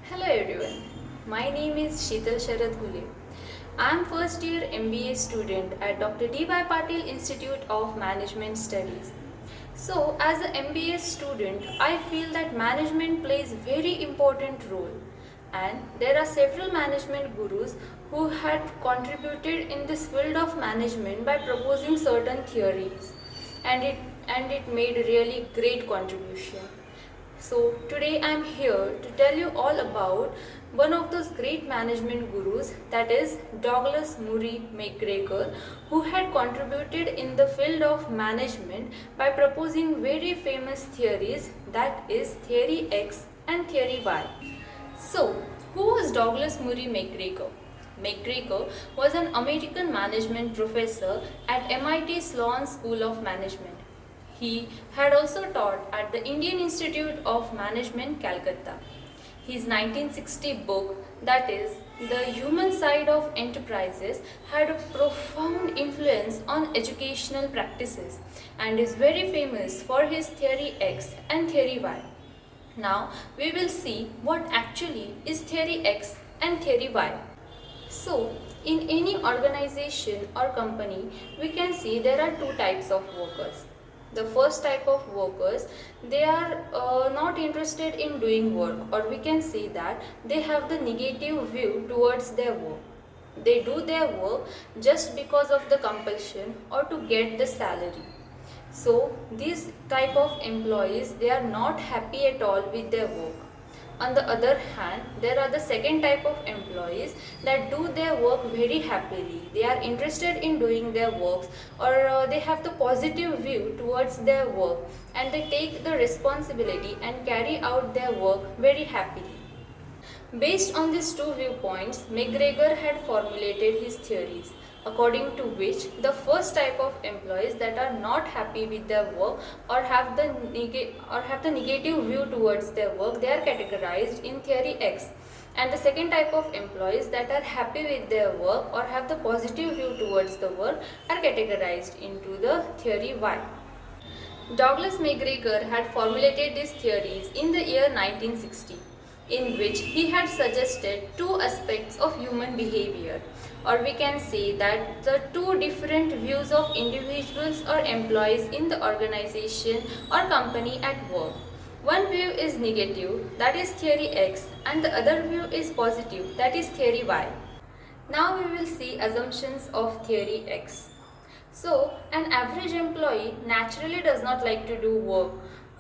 Hello everyone, my name is Sheetal Sharad Hule. I am first year MBA student at Dr. D.Y. Patil Institute of Management Studies. So as an MBA student, I feel that management plays very important role, and there are several management gurus who had contributed in this field of management by proposing certain theories, and it made a really great contribution. So today I am here to tell you all about one of those great management gurus, that is Douglas Murray McGregor, who had contributed in the field of management by proposing very famous theories, that is theory X and theory Y. So who was Douglas Murray McGregor? McGregor was an American management professor at MIT Sloan School of Management. He had also taught at the Indian Institute of Management, Calcutta. His 1960 book, that is The Human Side of Enterprises, had a profound influence on educational practices and is very famous for his theory X and theory Y. Now we will see what actually is theory X and theory Y. So, in any organization or company, we can see there are two types of workers. The first type of workers, they are not interested in doing work, or we can say that they have the negative view towards their work. They do their work just because of the compulsion or to get the salary. So these type of employees, they are not happy at all with their work. On the other hand, there are the second type of employees that do their work very happily. They are interested in doing their works, or they have the positive view towards their work, and they take the responsibility and carry out their work very happily. Based on these two viewpoints, McGregor had formulated his theories, according to which the first type of employees that are not happy with their work or have the negative view towards their work, they are categorized in theory X, and the second type of employees that are happy with their work or have the positive view towards the work are categorized into the theory Y. Douglas McGregor had formulated these theories in the year 1960, in which he had suggested two aspects of human behavior, or we can say that the two different views of individuals or employees in the organization or company at work. One view is negative, that is theory X, and the other view is positive, that is theory Y. Now we will see assumptions of theory X. So, an average employee naturally does not like to do work,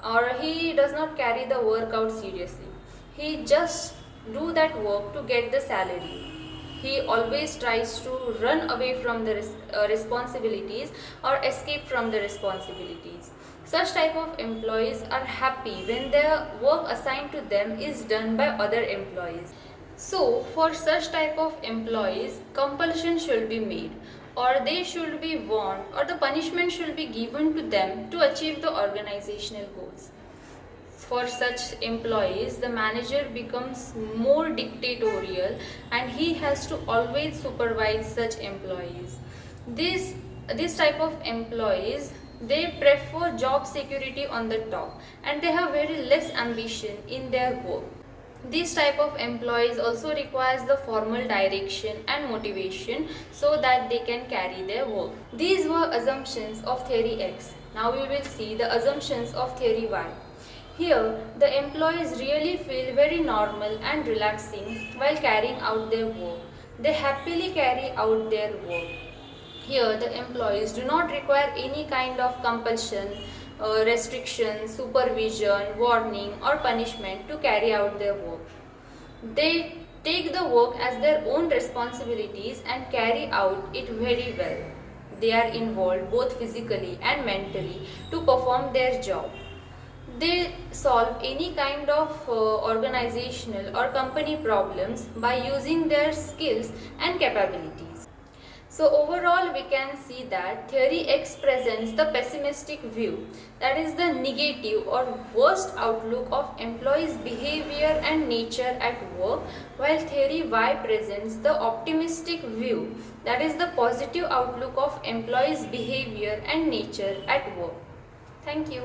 or he does not carry the work out seriously. He just do that work to get the salary. He always tries to run away from the responsibilities or escape from the responsibilities. Such type of employees are happy when their work assigned to them is done by other employees. So, for such type of employees, compulsion should be made, or they should be warned, or the punishment should be given to them to achieve the organizational goals. For such employees, the manager becomes more dictatorial and he has to always supervise such employees. This type of employees, they prefer job security on the top, and they have very less ambition in their work. This type of employees also requires the formal direction and motivation so that they can carry their work. These were assumptions of theory X. Now we will see the assumptions of theory Y. Here, the employees really feel very normal and relaxing while carrying out their work. They happily carry out their work. Here, the employees do not require any kind of compulsion, restriction, supervision, warning, or punishment to carry out their work. They take the work as their own responsibilities and carry out it very well. They are involved both physically and mentally to perform their job. They solve any kind of organizational or company problems by using their skills and capabilities. So overall, we can see that theory X presents the pessimistic view, that is the negative or worst outlook of employees' behavior and nature at work, while theory Y presents the optimistic view, that is the positive outlook of employees' behavior and nature at work. Thank you.